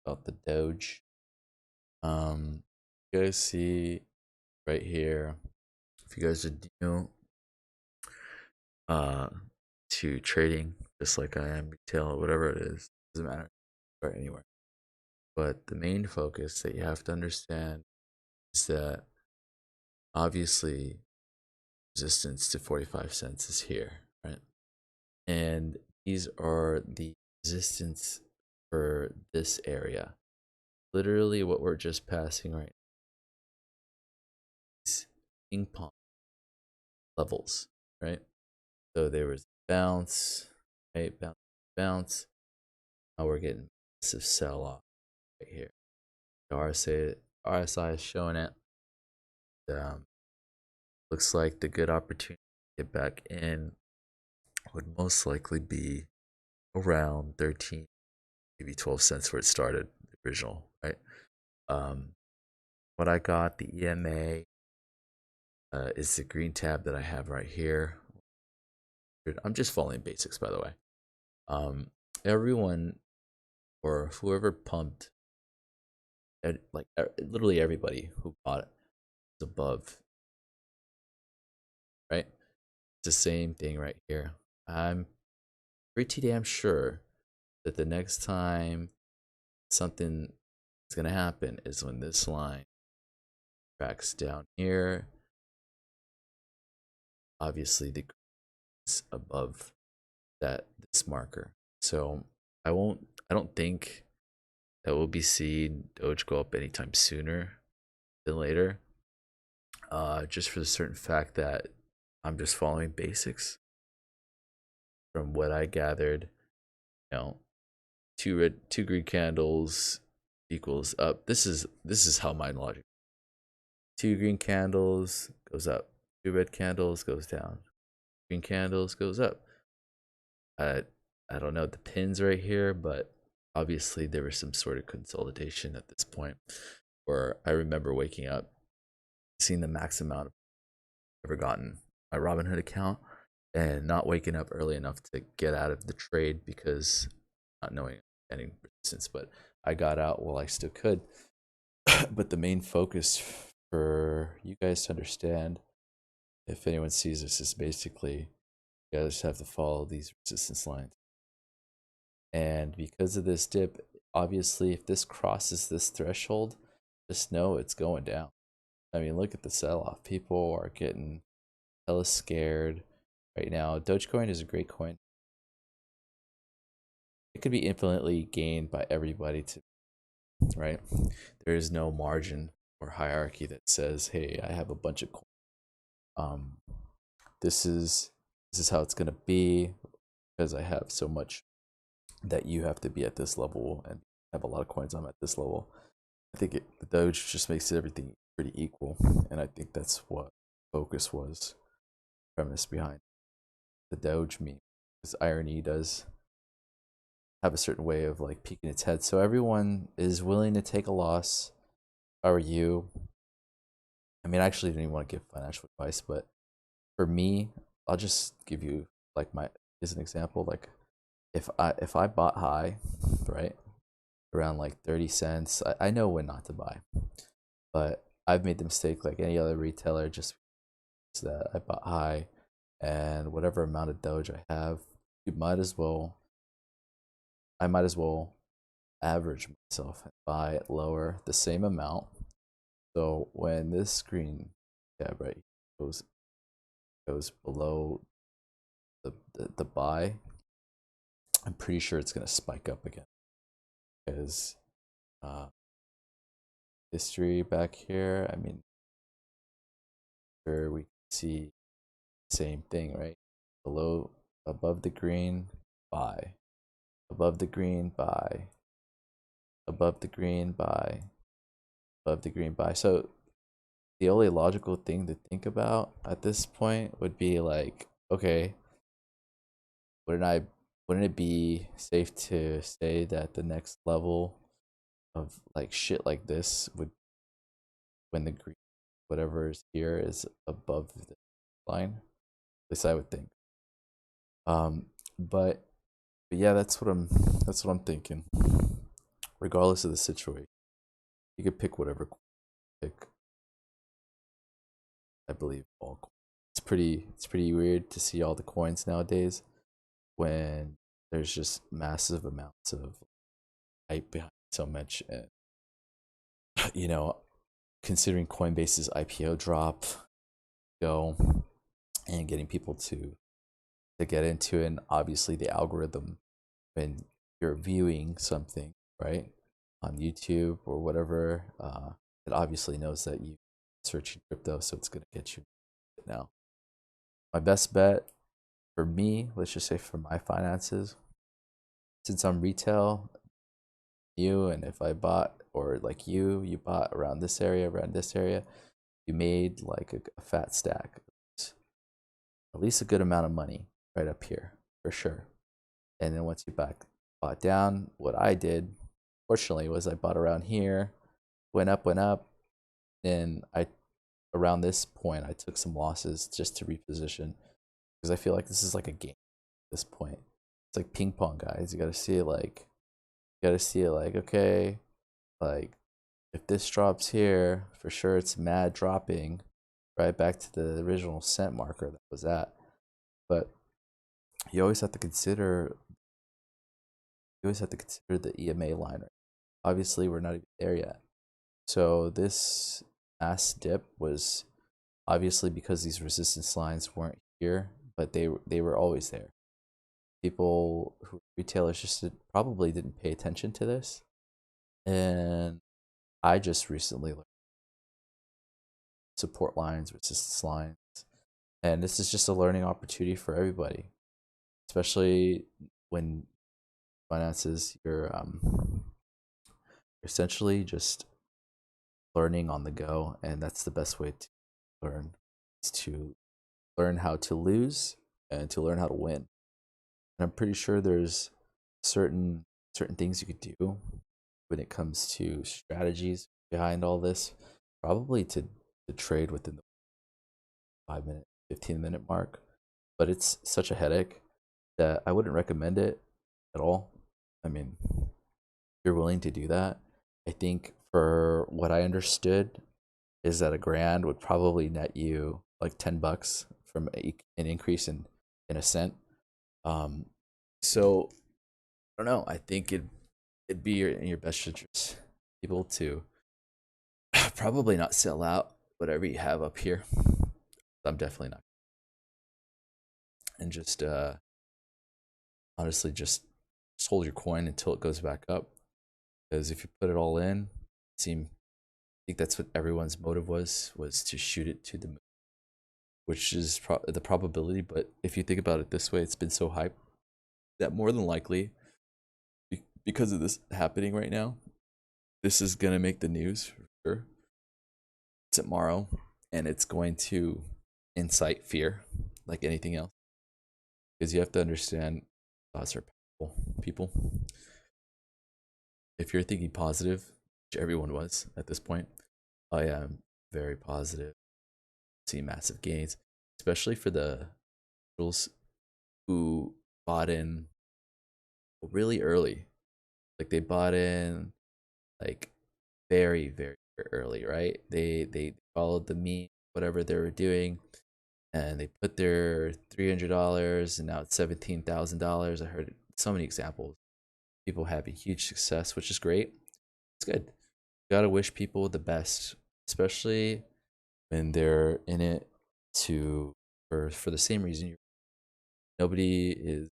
about the Doge. You guys see right here, if you guys are new uh to trading, just like I am retail, whatever it is, doesn't matter, start anywhere. But the main focus that you have to understand is that obviously resistance to 45 cents is here, right? And these are the resistance for this area. Literally what we're just passing right now is ping pong levels, right? So there was bounce, right? Bounce, bounce. Now we're getting massive sell off right here. The RSI is showing it. Um, Looks like the good opportunity to get back in would most likely be around 13, maybe 12 cents where it started, the original, right? Um, what I got, the EMA, is the green tab that I have right here. I'm just following basics, by the way. Um, Everyone or whoever pumped, like literally everybody who bought it is above, right? It's the same thing right here. I'm pretty damn sure that the next time something is gonna happen is when this line tracks down here. Obviously, the is above this marker. So I don't think that we'll be seeing Doge go up anytime sooner than later. Just for the certain fact that I'm just following basics from what I gathered. You know, two green candles equals up. This is how my logic. Two green candles goes up. Two red candles goes down. Green candles goes up. I I don't know the pins right here, but obviously there was some sort of consolidation at this point where I remember waking up, seeing the max amount I've ever gotten my Robinhood account and not waking up early enough to get out of the trade because not knowing any resistance, but I got out while I still could. But the main focus for you guys to understand, if anyone sees this, is basically you guys have to follow these resistance lines. And because of this dip, obviously, if this crosses this threshold, just know it's going down. I mean, look at the sell off. People are getting hella scared right now. Dogecoin is a great coin. It could be infinitely gained by everybody to, right? There is no margin or hierarchy that says, hey, I have a bunch of coins. Um, this is how it's gonna be because I have so much that you have to be at this level and have a lot of coins. I'm at this level. I think the Doge just makes everything pretty equal, and I think that's what focus was premise behind the Doge meme. Because irony does have a certain way of like peeking its head, so everyone is willing to take a loss. How are you? I mean, I actually didn't even want to give financial advice, but for me, I'll just give you like my as an example. Like if I bought high, right, around like 30 cents, I know when not to buy, but I've made the mistake like any other retailer just that I bought high, and whatever amount of Doge I have, you might as well I might as well average myself and buy it lower the same amount. So when this screen tab right goes below the buy, I'm pretty sure it's gonna spike up again because uh, history back here. I mean, sure we see the same thing, right? Below, above the green, buy. Above the green, buy. Above the green, buy. Above the green, buy. So the only logical thing to think about at this point would be like, okay, wouldn't I wouldn't it be safe to say that the next level of like shit like this would when the green whatever is here is above the line? At least I would think. Um, but yeah, that's what I'm thinking. regardless of the situation, you could pick whatever pick. I believe all. It's pretty weird to see all the coins nowadays when there's just massive amounts of hype behind so much. And you know, considering Coinbase's IPO drop, go and getting people to get into it, and obviously the algorithm when you're viewing something, right, on YouTube or whatever, it obviously knows that you searching crypto, so it's gonna get you now. My best bet for me, let's just say for my finances, since I'm retail, you, and if I bought, or like you bought around this area, you made like a fat stack, at least a good amount of money right up here for sure. And then once you bought down, what I did, fortunately, was I bought around here, went up, and I around this point I took some losses just to reposition because I feel like this is like a game at this point. It's like ping pong, guys. You gotta see it like okay, like if this drops here, for sure it's mad dropping right back to the original cent marker that was at. But you always have to consider the EMA line. Right? Obviously, we're not even there yet. So this mass dip was obviously because these resistance lines weren't here, but they were always there. People who retailers probably didn't pay attention to this, and I just recently learned support lines, resistance lines, and this is just a learning opportunity for everybody, especially when finances you're essentially just learning on the go, and that's the best way to learn is to learn how to lose and to learn how to win. And I'm pretty sure there's certain things you could do when it comes to strategies behind all this, probably to trade within the 5 minute, 15-minute mark. But it's such a headache that I wouldn't recommend it at all. I mean, if you're willing to do that, I think for what I understood is that a grand would probably net you like $10 from an increase in a cent. Um, so I don't know. I think it'd be in your best interest, people to probably not sell out whatever you have up here. I'm definitely not, and just honestly just hold your coin until it goes back up. Because if you put it all in, I think that's what everyone's motive was to shoot it to the moon, which is the probability. But if you think about it this way, it's been so hyped that more than likely, because of this happening right now, this is gonna make the news for sure tomorrow, and it's going to incite fear like anything else. Because you have to understand, thoughts are powerful, people. If you're thinking positive, which everyone was at this point, I am very positive. See massive gains, especially for the individuals who bought in really early. Like they bought in like very early, right? They followed the meme, whatever they were doing, and they put their $300, and now it's $17,000. I heard so many examples. People having huge success, which is great. It's good. You gotta wish people the best, especially when they're in it to for the same reason. Nobody is.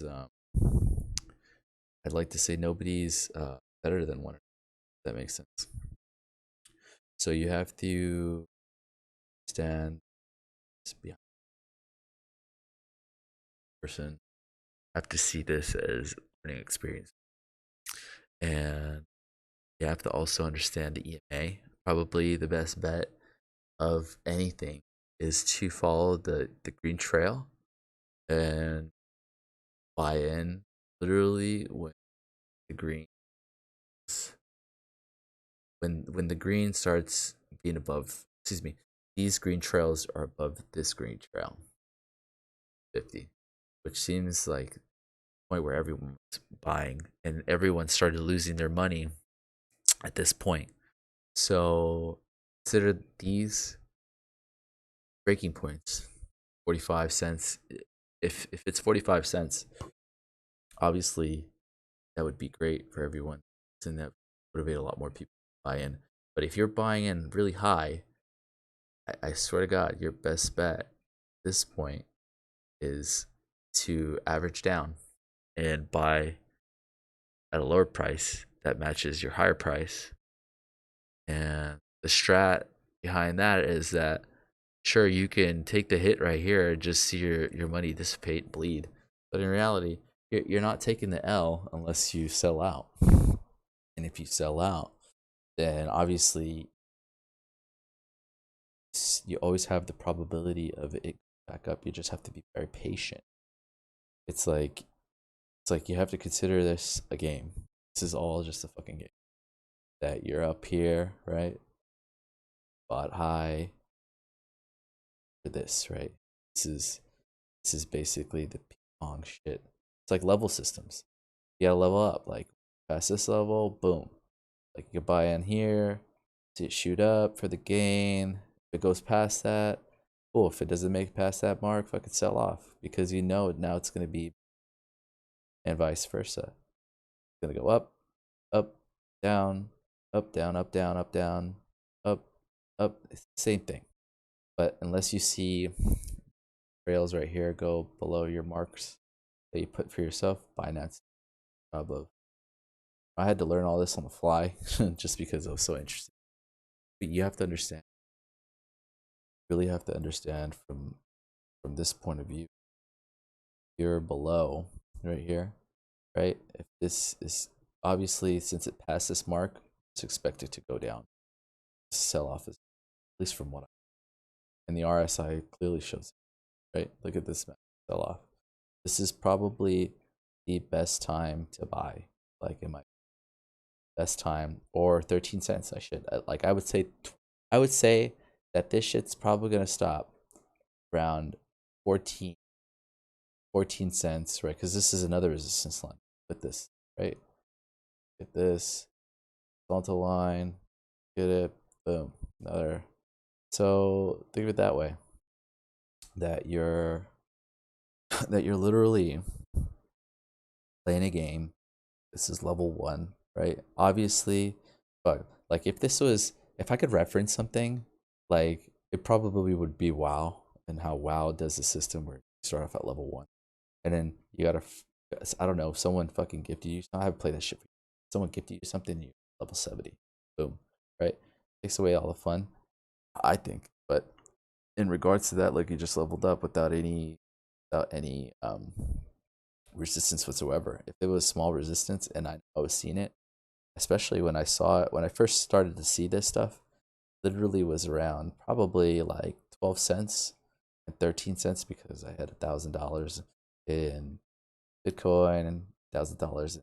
I'd like to say nobody's better than one. If that makes sense. So you have to stand behind the person. Have to see this as a learning experience, and you have to also understand the EMA. Probably the best bet of anything is to follow the green trail and buy in literally when the green when the green starts being above, excuse me, these green trails are above this green trail 50, which seems like the point where everyone's buying and everyone started losing their money at this point. So consider these breaking points. 45 cents. If it's 45 cents, obviously that would be great for everyone, and that would motivate a lot more people to buy in. But if you're buying in really high, I swear to God, your best bet at this point is to average down and buy at a lower price that matches your higher price. And the strat behind that is that sure, you can take the hit right here and just see your money dissipate, bleed. But in reality, you're not taking the L unless you sell out. And if you sell out, then obviously you always have the probability of it back up. You just have to be very patient. It's like you have to consider this a game. This is all just a fucking game. That you're up here, right? Bought high for this, right? This is basically the ping pong shit. It's like level systems. You gotta level up. Like past this level, boom. Like you can buy in here, see it shoot up for the gain. If it goes past that, cool. If it doesn't make past that mark, fucking sell off because you know now it's gonna be, and vice versa. It's gonna go up, up, down, up, down, up, down, up, down, up, up. It's the same thing. But unless you see trails right here go below your marks that you put for yourself, finance job of. I had to learn all this on the fly just because I was so interested. But you have to understand, really have to understand from this point of view. You're below right here, right? If this is obviously since it passed this mark, it's expected to go down. Sell off is at least from what I, and the RSI clearly shows it, right? Look at this map, sell off. This is probably the best time to buy. Like in my best time, or 13 cents. Like I would say that this shit's probably gonna stop around 14 cents, right? Because this is another resistance line with this, right? Get this horizontal line, get it, boom, another. So think of it that way, that you're that you're literally playing a game. This is level one, right? Obviously, but like if I could reference something, like it probably would be WoW and how WoW does the system where you start off at level one, and then you gotta, I don't know, if someone fucking gifted you. I haven't played that shit. Someone gifted you something, you level 70, boom, right? Takes away all the fun, I think. But in regards to that, like you just leveled up without any resistance whatsoever. If it was small resistance and I was seeing it, especially when I saw it when I first started to see this stuff, literally was around probably like 12 cents and 13 cents because I had $1,000 in Bitcoin and $1,000 in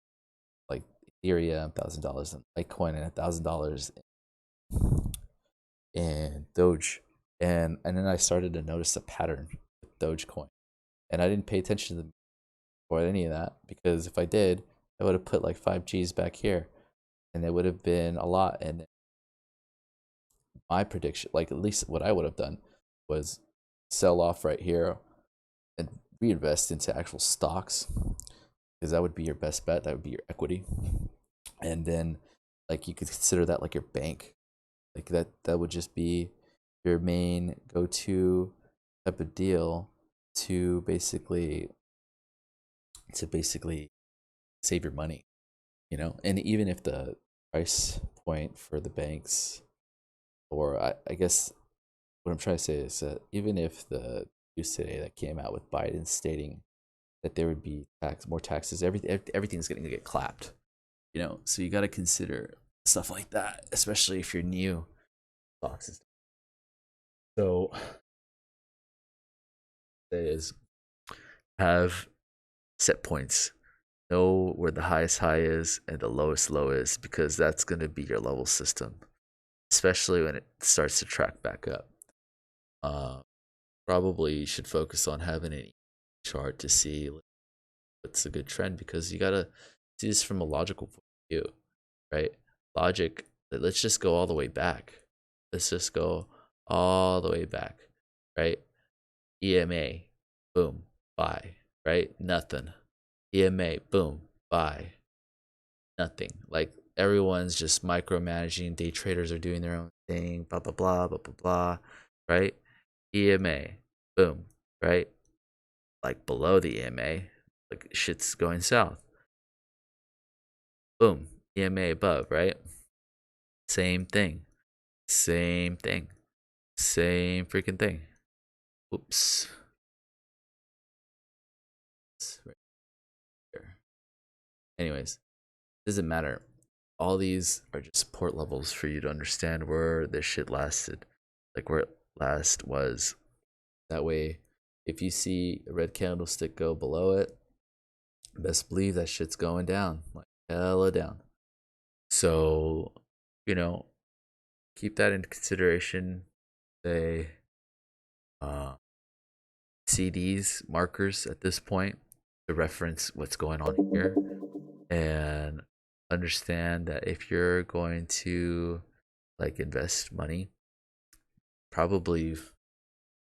like Ethereum, $1,000 in Litecoin, and $1,000 in Doge. And then I started to notice a pattern with Dogecoin. And I didn't pay attention to the or any of that because if I did, I would have put like 5 G's back here and it would have been a lot. And my prediction, like at least what I would have done was sell off right here and reinvest into actual stocks because that would be your best bet. That would be your equity. And then like you could consider that like your bank. Like that would just be your main go-to type of deal to basically save your money, you know. And even if the price point for the banks, or I guess what I'm trying to say is that even if the news today that came out with Biden stating that there would be more taxes, everything's going to get clapped, you know. So you got to consider stuff like that, especially if you're new stocks. So is have set points. Know where the highest high is and the lowest low is because that's going to be your level system, especially when it starts to track back up. Uh, Probably you should focus on having a chart to see what's a good trend because you gotta see this from a logical point of view, right? logic, let's just go all the way back. Let's just go all the way back, right? EMA, boom, buy, right? Nothing. EMA, boom, buy, nothing. Like everyone's just micromanaging. Day traders are doing their own thing, blah, blah, blah, blah, blah, blah, right? EMA, boom, right? Like below the EMA, like shit's going south. Boom, EMA above, right? Same thing, same thing, same freaking thing. Oops. Right here. Anyways, doesn't matter. All these are just support levels for you to understand where this shit lasted, like where it last was. That way, if you see a red candlestick go below it, best believe that shit's going down, like hella down. So, you know, keep that into consideration. They see these markers at this point to reference what's going on here, and understand that if you're going to like invest money, probably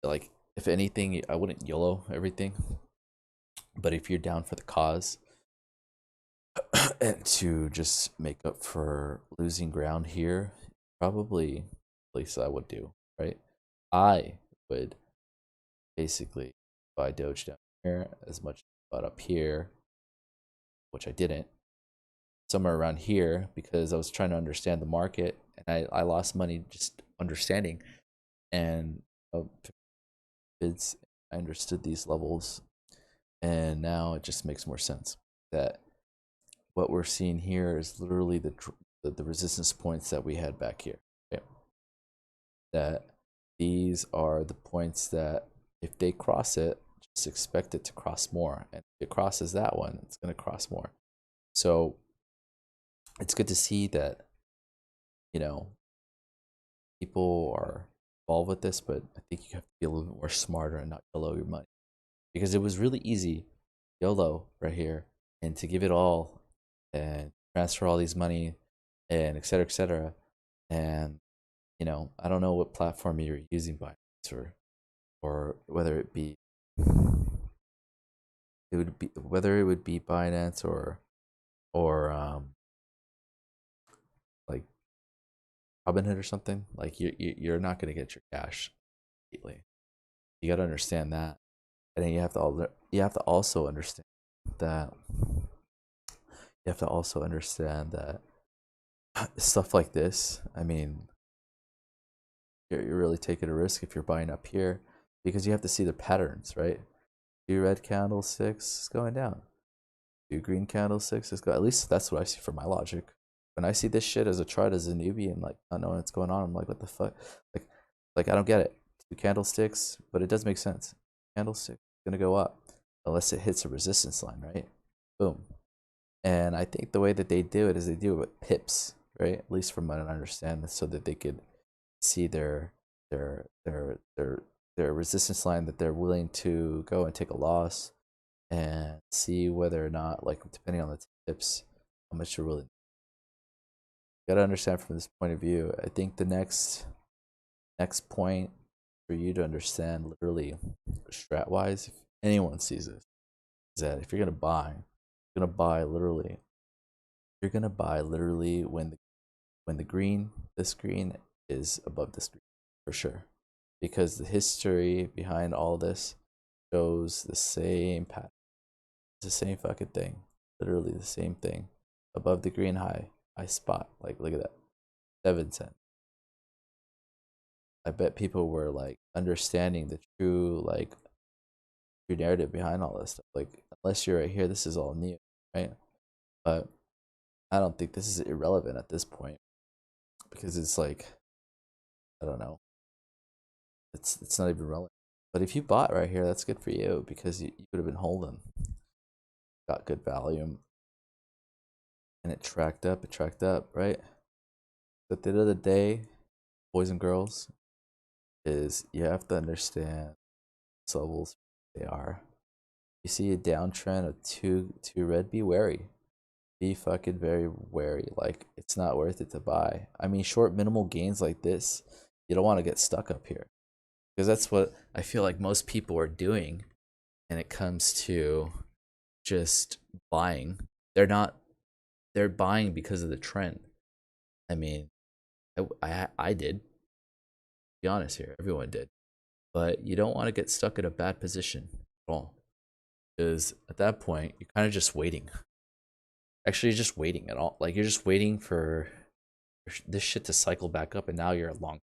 like if anything, I wouldn't YOLO everything, but if you're down for the cause and to just make up for losing ground here, probably at least I would do, right? I would basically buy Doge down here as much as I bought up here, which I didn't, somewhere around here, because I was trying to understand the market and I lost money just understanding. And bids, I understood these levels, and now it just makes more sense that what we're seeing here is literally the resistance points that we had back here. Okay? That these are the points that if they cross it, just expect it to cross more, and if it crosses that one, it's going to cross more. So it's good to see that, you know, people are involved with this, but I think you have to be a little bit more smarter and not YOLO your money, because it was really easy YOLO right here and to give it all and transfer all these money and et cetera, et cetera. And, you know, I don't know what platform you're using Binance, or whether it be whether it would be Binance or like Robinhood or something. Like you're not gonna get your cash immediately. You got to understand that, and then you have to also understand that stuff like this. I mean, you're really taking a risk if you're buying up here, because you have to see the patterns, right? 2 red candlesticks is going down. 2 green candlesticks is going. At least that's what I see from my logic. When I see this shit as a chart as a newbie and like not knowing what's going on, I'm like, what the fuck? Like, like I don't get it. 2 candlesticks, but it does make sense. Candlestick gonna go up unless it hits a resistance line, right? Boom. And I think the way that they do it is they do it with pips, right? At least from what I understand, so that they could see their their their their resistance line that they're willing to go and take a loss, and see whether or not, like depending on the tips, how much you're willing. You gotta understand from this point of view. I think the next point for you to understand, literally strat wise, if anyone sees this, is that if you're gonna buy, you're gonna buy literally when the green, this green is above this green, for sure, because the history behind all this shows the same pattern. It's the same fucking thing, literally the same thing. Above the green, high spot. Like look at that, 7 cents. I bet people were like understanding the true narrative behind all this stuff. Like unless you're right here, this is all new, right? But I don't think this is irrelevant at this point, because it's like, I don't know, it's not even relevant. But if you bought right here, that's good for you, because you would have been holding, got good value, and it tracked up, right? But at the end of the day, boys and girls, is you have to understand these levels they are. You see a downtrend of two red, be wary. be fucking very wary. Like, it's not worth it to buy. I mean, short minimal gains like this, you don't want to get stuck up here, because that's what I feel like most people are doing. And it comes to just buying. They're not. They're buying because of the trend. I mean, I did. To be honest here, everyone did. But you don't want to get stuck in a bad position at all, because at that point you're kind of just waiting. Actually, you're just waiting at all. Like, you're just waiting for this shit to cycle back up, and now you're a long.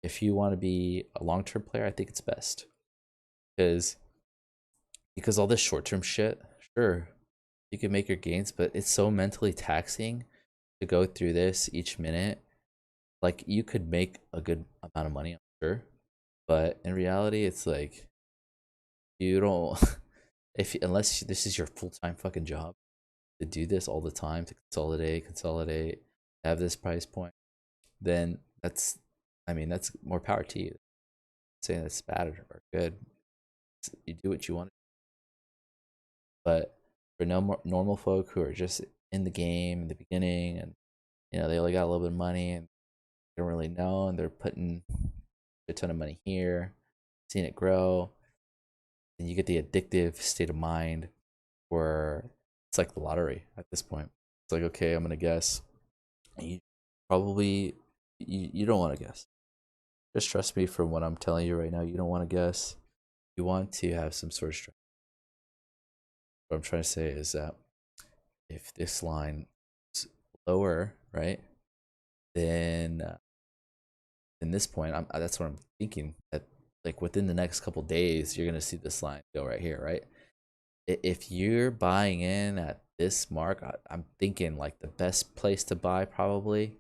If you want to be a long term player, I think it's best, because all this short term shit, sure, you can make your gains, but it's so mentally taxing to go through this each minute. Like, you could make a good amount of money, I'm sure, but in reality, it's like you don't. If unless this is your full time fucking job to do this all the time, to consolidate, have this price point, then that's, I mean, that's more power to you. I'm saying that's bad or good. You do what you want. But for normal folk who are just in the game in the beginning, and they only got a little bit of money and they don't really know, and they're putting a ton of money here, seeing it grow, and you get the addictive state of mind where it's like the lottery at this point. It's like, okay, I'm gonna guess. And you probably you don't want to guess. Just trust me from what I'm telling you right now. You don't want to guess. You want to have some sort of strategy. What I'm trying to say is that if this line is lower, right, then in this point, that's what I'm thinking, that like within the next couple days, you're gonna see this line go right here, right? If you're buying in at this mark, I'm thinking like the best place to buy probably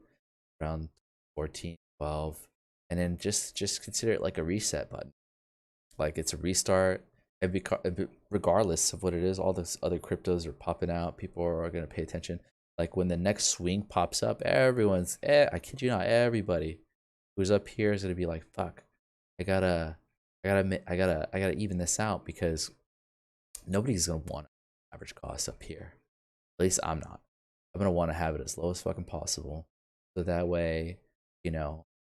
around 14, 12, and then just consider it like a reset button. Like, it's a restart. Regardless of what it is, all those other cryptos are popping out. People are going to pay attention. Like, when the next swing pops up, I kid you not, everybody who's up here is going to be like, fuck, I gotta even this out, because nobody's going to want average cost up here. At least I'm not. I'm going to want to have it as low as fucking possible. So that way,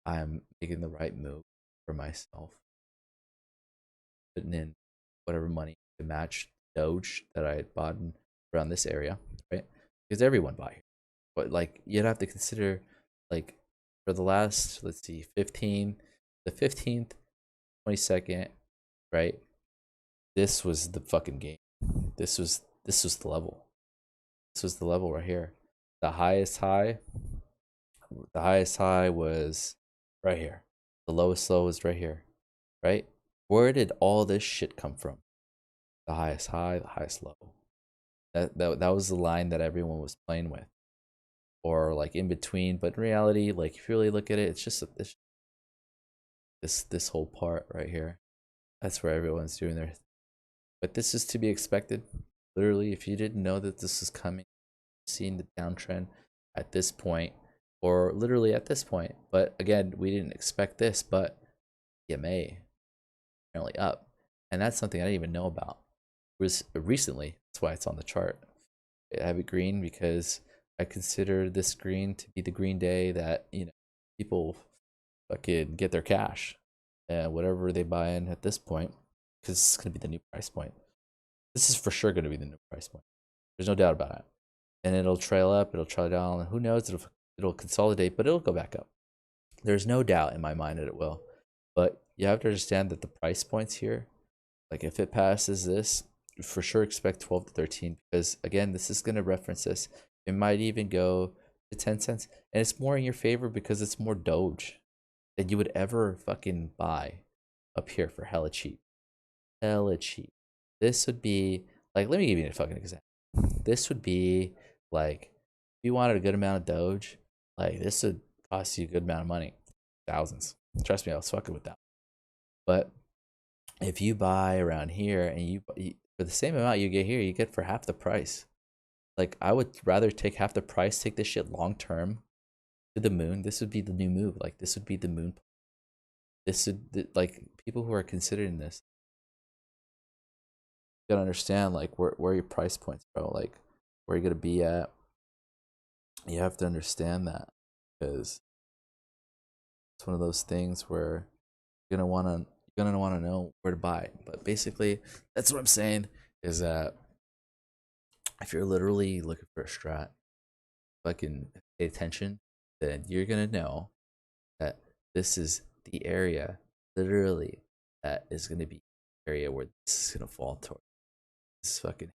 I'm making the right move for myself, putting in whatever money to match Doge that I had bought around this area, right? Because everyone buy here. But like, you'd have to consider, like, for the last, let's see, the 15th, 22nd, right? This was the fucking game. This was the level. This was the level right here. The highest high was right here. The lowest low was right here, right? Where did all this shit come from? The highest high, the highest low. That was the line that everyone was playing with, or like in between. But in reality, like, if you really look at it, it's just this whole part right here. That's where everyone's doing their. But this is to be expected. Literally, if you didn't know that this is coming, seeing the downtrend at this point, or literally at this point. But again, we didn't expect this, but EMA apparently up, and that's something I didn't even know about. It was recently. That's why it's on the chart. I have it green because I consider this green to be the green day that people fucking get their cash and whatever they buy in at this point, because it's gonna be the new price point. This is for sure gonna be the new price point. There's no doubt about it. And it'll trail up, it'll trail down, and who knows? It'll consolidate, but it'll go back up. There's no doubt in my mind that it will. But you have to understand that the price points here, like, if it passes this, for sure expect 12 to 13, because again, this is going to reference this. It might even go to 10 cents, and it's more in your favor because it's more Doge than you would ever fucking buy up here for hella cheap. Hella cheap. This would be like, let me give you a fucking example. This would be like, if you wanted a good amount of Doge, like, this would cost you a good amount of money, thousands. Trust me, I was fucking with that. But if you buy around here, and you for the same amount you get here, you get for half the price. Like, I would rather take half the price, take this shit long term to the moon. This would be the new move. Like, this would be the moon. This would, like, people who are considering this, you gotta understand, like, where your price points, bro. Like, where you're gonna be at. You have to understand that, because it's one of those things where you're gonna wanna know where to buy. But basically, that's what I'm saying, is that if you're literally looking for a strat, fucking pay attention, then you're gonna know that this is the area, literally, that is gonna be the area where this is gonna fall toward. This fucking,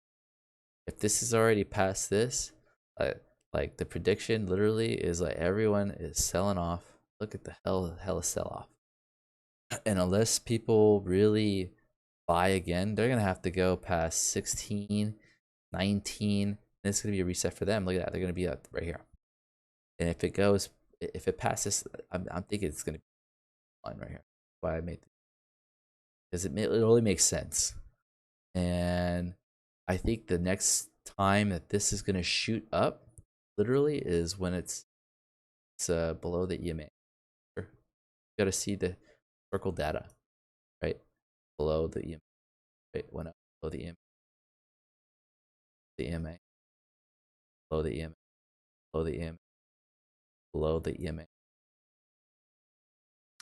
if this is already past this, uh, like the prediction literally is like everyone is selling off. Look at the hell of sell off. And unless people really buy again, they're gonna have to go past 16, 19, and it's gonna be a reset for them. Look at that, they're gonna be up right here. And if it passes, I'm thinking it's gonna be line right here. That's why I made it, because it only makes sense. And I think the next time that this is gonna shoot up, literally, is when it's below the EMA. You gotta see the circle data, right? Below the EMA, right? Went up below the EMA, below the EMA, below the EMA, below the EMA.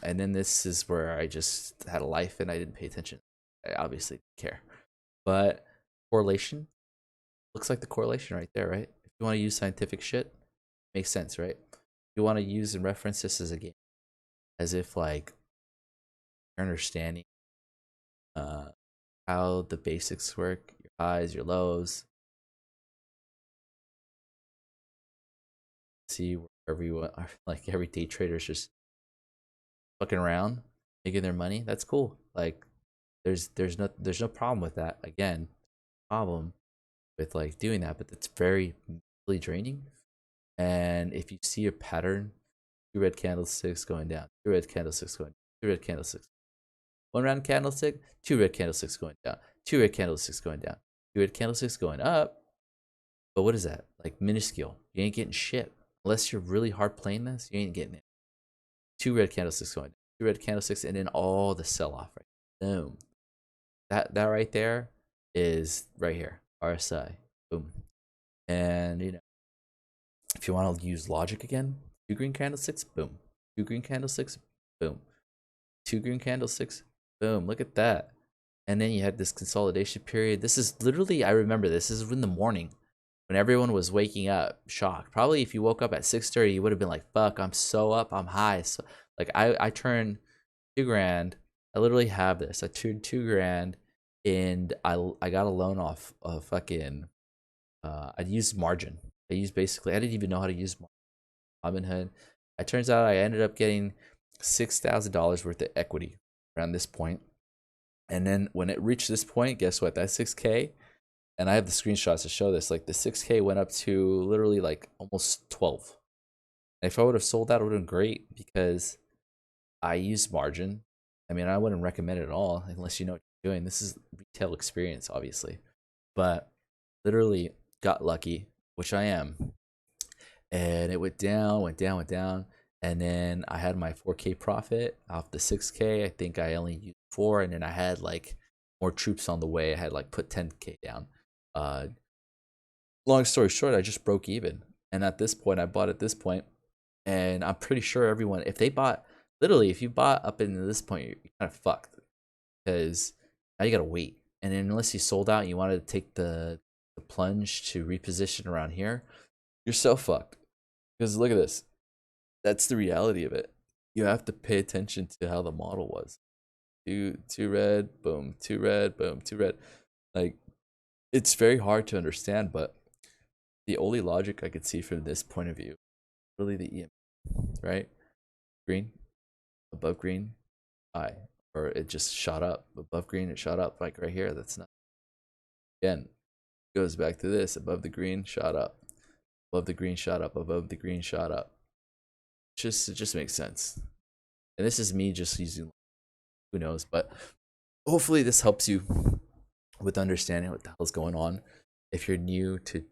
And then this is where I just had a life and I didn't pay attention. I obviously didn't care. But correlation, looks like the correlation right there, right? If you want to use scientific shit, makes sense, right? You want to use and reference this as a game, as if like you're understanding how the basics work, your highs, your lows. See where everyone, like every day trader is just fucking around, making their money. That's cool. Like there's no problem with that. Again, problem with like doing that, but it's very mentally draining. And if you see a pattern, two red candlesticks going down, two red candlesticks going down, two red candlesticks, one round candlestick, two red candlesticks going down, two red candlesticks going down, two red candlesticks going up. But what is that? Like minuscule. You ain't getting shit. Unless you're really hard playing this, you ain't getting it. Two red candlesticks going down, two red candlesticks, and then all the sell off right. Boom. That right there is right here. RSI. Boom. And if you want to use logic again, two green candlesticks, boom. Two green candlesticks, boom. Two green candlesticks, boom. Look at that. And then you had this consolidation period. This is literally, I remember this is in the morning when everyone was waking up shocked. Probably if you woke up at 6:30, you would have been like, fuck, I'm so up, I'm high. So like I turned 2 grand. I literally have this. I turned 2 grand and I got a loan off of fucking I used margin. I didn't even know how to use Robinhood. It turns out I ended up getting $6,000 worth of equity around this point. And then when it reached this point, guess what? That 6K, and I have the screenshots to show this, like the 6K went up to literally like almost 12. And if I would have sold that, it would have been great, because I use margin. I mean, I wouldn't recommend it at all unless you know what you're doing. This is retail experience, obviously. But literally got lucky, which I am. And it went down, went down, went down. And then I had my 4K profit off the 6K. I think I only used 4. And then I had like more troops on the way. I had like put 10K down. Long story short, I just broke even. And at this point, I bought at this point, and I'm pretty sure everyone, if they bought, literally, if you bought up into this point, you're kind of fucked, because now you gotta wait. And then unless you sold out and you wanted to take the plunge to reposition around here, you're so fucked. Because look at this. That's the reality of it. You have to pay attention to how the model was. Two red, boom, two red, boom, two red. Like, it's very hard to understand, but the only logic I could see from this point of view, really the EM, right? Green, above green, high, or it just shot up. Above green, it shot up, like right here. That's not. Again, goes back to this. Above the green, shot up. Above the green, shot up. Above the green, shot up. It just makes sense. And this is me just using, who knows, but hopefully this helps you with understanding what the hell's going on. If you're new to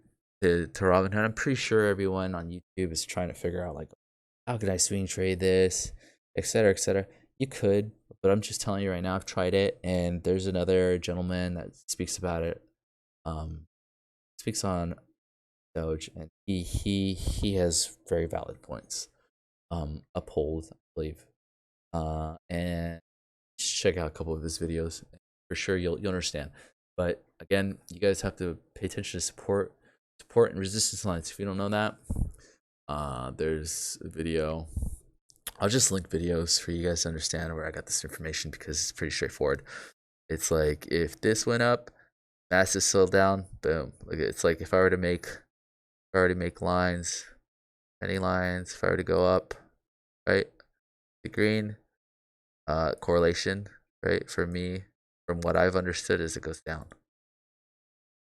Robinhood, I'm pretty sure everyone on YouTube is trying to figure out like, how could I swing trade this, etc., etc. You could, but I'm just telling you right now, I've tried it, and there's another gentleman that speaks about it. Speaks on Doge, and he has very valid points. Uphold, I believe. And check out a couple of his videos. For sure, you'll understand. But again, you guys have to pay attention to support and resistance lines. If you don't know that, there's a video. I'll just link videos for you guys to understand where I got this information because it's pretty straightforward. It's like if this went up, mass is still down, boom. Like it's like if I were to make lines, penny lines, if I were to go up, right? The green, correlation, right? For me, from what I've understood, is it goes down.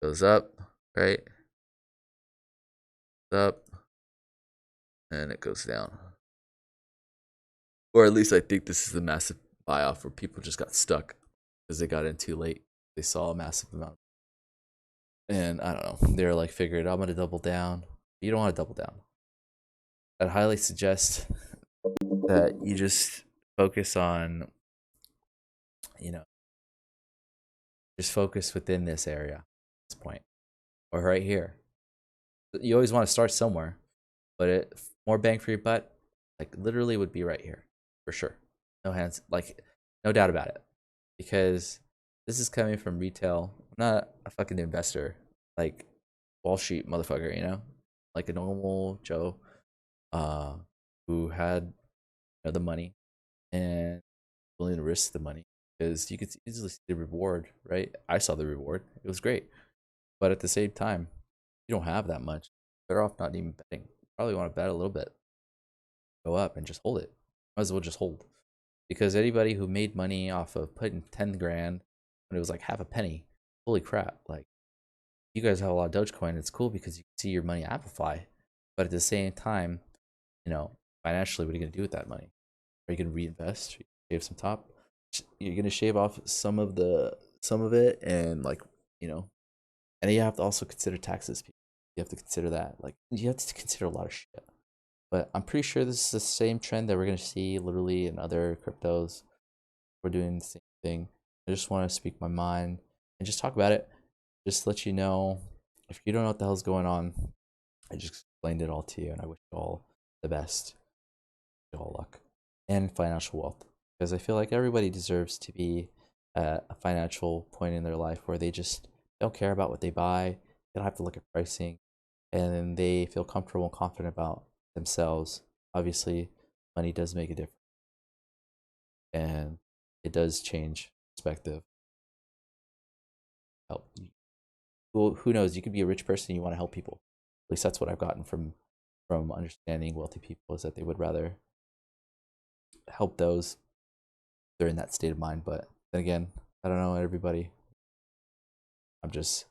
Goes up, right? Up, and it goes down. Or at least I think this is the massive buy off where people just got stuck because they got in too late. They saw a massive amount. And I don't know. They're like, figured I'm gonna double down. You don't want to double down. I'd highly suggest that you just focus on, you know, just focus within this area at this point. Or right here. You always want to start somewhere, but more bang for your butt, like literally would be right here for sure. No hands, like no doubt about it, because this is coming from retail. I'm not a fucking investor, like Wall Street motherfucker, like a normal Joe, uh, who had the money and willing to risk the money because you could easily see the reward, right? I saw the reward; it was great, but at the same time, you don't have that much. Better off not even betting. Probably want to bet a little bit, go up and just hold it. Might as well just hold. Because anybody who made money off of putting 10 grand when it was like half a penny, holy crap. Like, you guys have a lot of Dogecoin. It's cool because you can see your money amplify. But at the same time, financially, what are you going to do with that money? Are you going to reinvest? Shave some top? You're going to shave off some of it and and then you have to also consider taxes. You have to consider that. Like, you have to consider a lot of shit. But I'm pretty sure this is the same trend that we're going to see literally in other cryptos. We're doing the same thing. I just want to speak my mind and just talk about it. Just let you know, if you don't know what the hell's going on, I just explained it all to you, and I wish you all the best. Wish you all luck and financial wealth, because I feel like everybody deserves to be at a financial point in their life where they just don't care about what they buy. They don't have to look at pricing, and they feel comfortable and confident about themselves. Obviously, money does make a difference, and it does change perspective. Help you. Well, who knows? You could be a rich person and you want to help people. At least that's what I've gotten from understanding wealthy people, is that they would rather help those they're in that state of mind. But then again, I don't know everybody. I'm just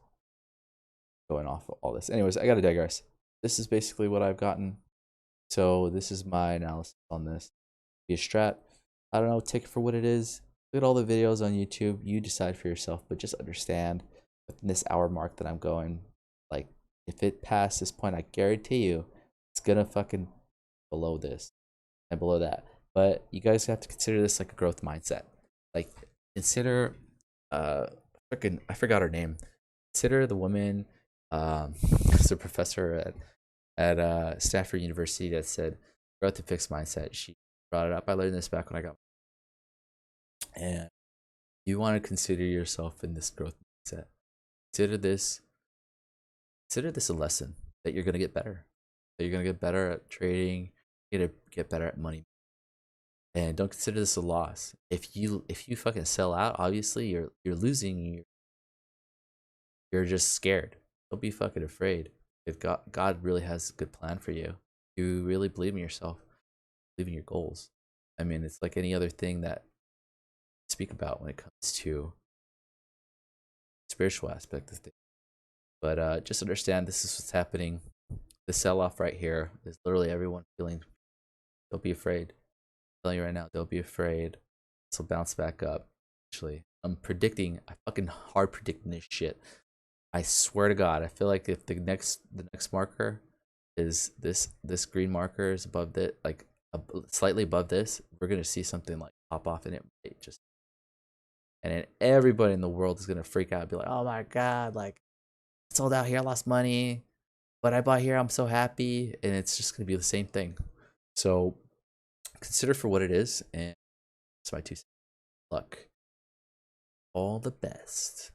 going off of all this. Anyways, I gotta digress. This is basically what I've gotten. So this is my analysis on this. Be a strat. I don't know, take it for what it is. Look at all the videos on YouTube. You decide for yourself, but just understand within this hour mark that I'm going, like, if it passed this point, I guarantee you it's gonna fucking below this and below that. But you guys have to consider this like a growth mindset. Like, consider freaking, I forgot her name. Consider the woman, as a professor at Stanford University that said growth and fixed mindset. She brought it up. I learned this back when I got, and you want to consider yourself in this growth mindset. Consider this consider this a lesson that you're gonna get better. That you're gonna get better at trading, you're gonna get better at money. And don't consider this a loss. If you fucking sell out, obviously you're losing. You're just scared. Don't be fucking afraid. If God really has a good plan for you, you really believe in yourself, believe in your goals. I mean, it's like any other thing that I speak about when it comes to spiritual aspect of things. But just understand this is what's happening. The sell off right here is literally everyone feeling. Don't be afraid. I'm telling you right now, don't be afraid. This will bounce back up. Actually, I fucking hard predicting this shit. I swear to God, I feel like if the next marker is this green marker is above that, like slightly above this, we're gonna see something like pop off, and it might just, and then everybody in the world is gonna freak out and be like, oh my God, like, sold out here, I lost money. but I bought here, I'm so happy, and it's just gonna be the same thing. So consider for what it is, and it's my 2 cents. Luck. All the best.